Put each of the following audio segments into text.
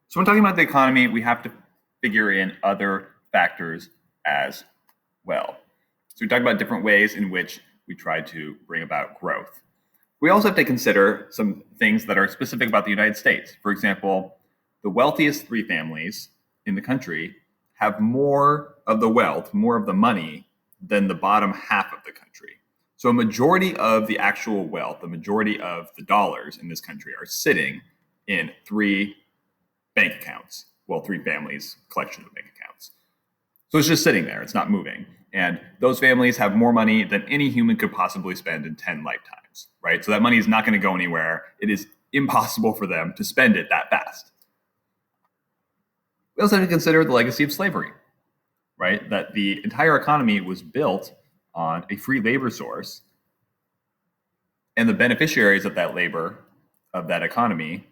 So when talking about the economy, we have to figure in other factors as well. So we talk about different ways in which we try to bring about growth. We also have to consider some things that are specific about the United States. For example, the wealthiest three families in the country have more of the wealth, more of the money than the bottom half of the country. So a majority of the actual wealth, the majority of the dollars in this country are sitting in three bank accounts. Well, three families' collection of bank accounts. So it's just sitting there, it's not moving. And those families have more money than any human could possibly spend in 10 lifetimes, right? So that money is not going to go anywhere. It is impossible for them to spend it that fast. We also have to consider the legacy of slavery, right? That the entire economy was built on a free labor source, and the beneficiaries of that labor, of that economy,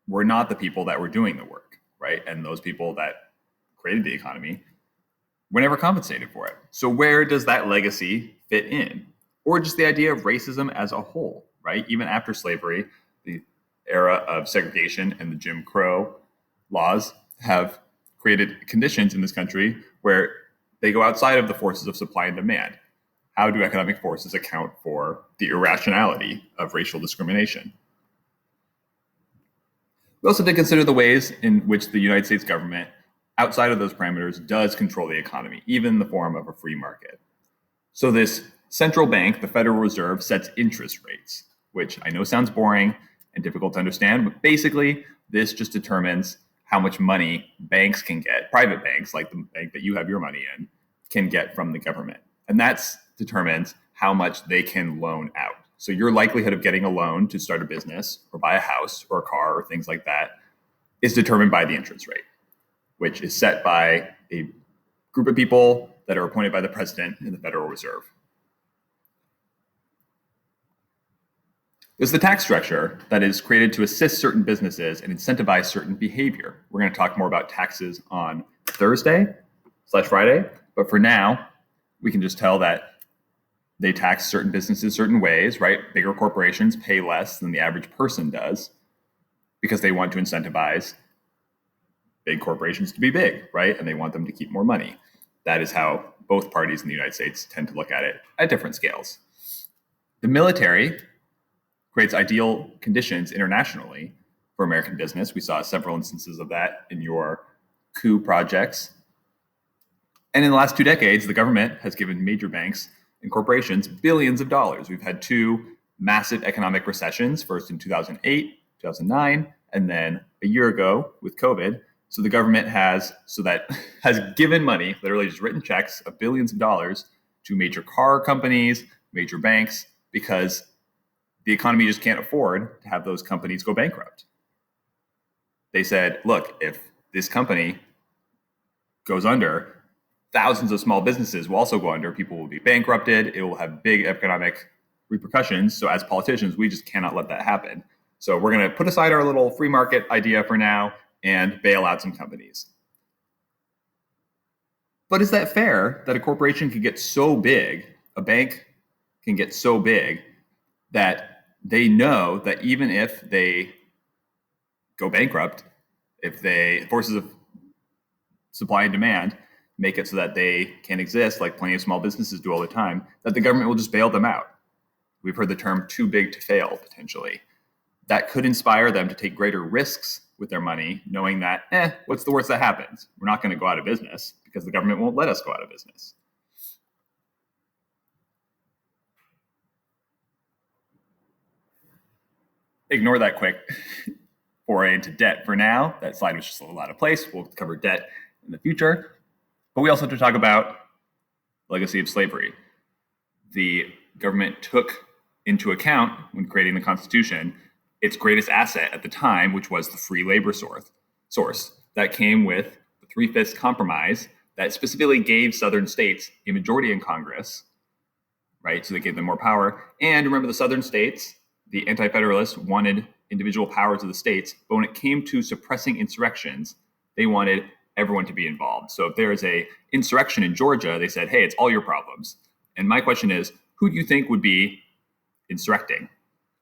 were not the people that were doing the work, right? And those people that created the economy were never compensated for it. So where does that legacy fit in? Or just the idea of racism as a whole, right? Even after slavery, the era of segregation and the Jim Crow laws have created conditions in this country where they go outside of the forces of supply and demand. How do economic forces account for the irrationality of racial discrimination? We also did consider the ways in which the United States government, outside of those parameters, does control the economy, even in the form of a free market. So this central bank, the Federal Reserve, sets interest rates, which I know sounds boring and difficult to understand, but basically this just determines how much money banks can get, private banks like the bank that you have your money in, can get from the government. And that determines how much they can loan out. So your likelihood of getting a loan to start a business or buy a house or a car or things like that is determined by the interest rate, which is set by a group of people that are appointed by the president and the Federal Reserve. There's the tax structure that is created to assist certain businesses and incentivize certain behavior. We're going to talk more about taxes on Thursday/Friday, but for now, we can just tell that they tax certain businesses certain ways, right? Bigger corporations pay less than the average person does because they want to incentivize big corporations to be big, right? And they want them to keep more money. That is how both parties in the United States tend to look at it at different scales. The military creates ideal conditions internationally for American business. We saw several instances of that in your coup projects. And in the last 2 decades, the government has given major banks and corporations billions of dollars. We've had two massive economic recessions, first in 2008, 2009, and then a year ago with COVID. So the government has given money, literally just written checks of billions of dollars to major car companies, major banks, because the economy just can't afford to have those companies go bankrupt. They said, look, if this company goes under, thousands of small businesses will also go under. People will be bankrupted. It will have big economic repercussions. So as politicians, we just cannot let that happen. So we're going to put aside our little free market idea for now and bail out some companies. But is that fair that a corporation can get so big, a bank can get so big that they know that even if they go bankrupt, if the forces of supply and demand make it so that they can exist like plenty of small businesses do all the time, that the government will just bail them out? We've heard the term too big to fail, potentially. That could inspire them to take greater risks with their money, knowing that, what's the worst that happens? We're not going to go out of business because the government won't let us go out of business. Ignore that quick foray into debt for now. That slide was just a little out of place. We'll cover debt in the future. But we also have to talk about legacy of slavery. The government took into account, when creating the Constitution, its greatest asset at the time, which was the free labor source that came with the Three-Fifths Compromise that specifically gave Southern states a majority in Congress, right? So they gave them more power. And remember, the Southern states, the Anti-Federalists, wanted individual powers of the states, but when it came to suppressing insurrections, they wanted everyone to be involved. So if there is a insurrection in Georgia, they said, hey, it's all your problems. And my question is, who do you think would be insurrecting?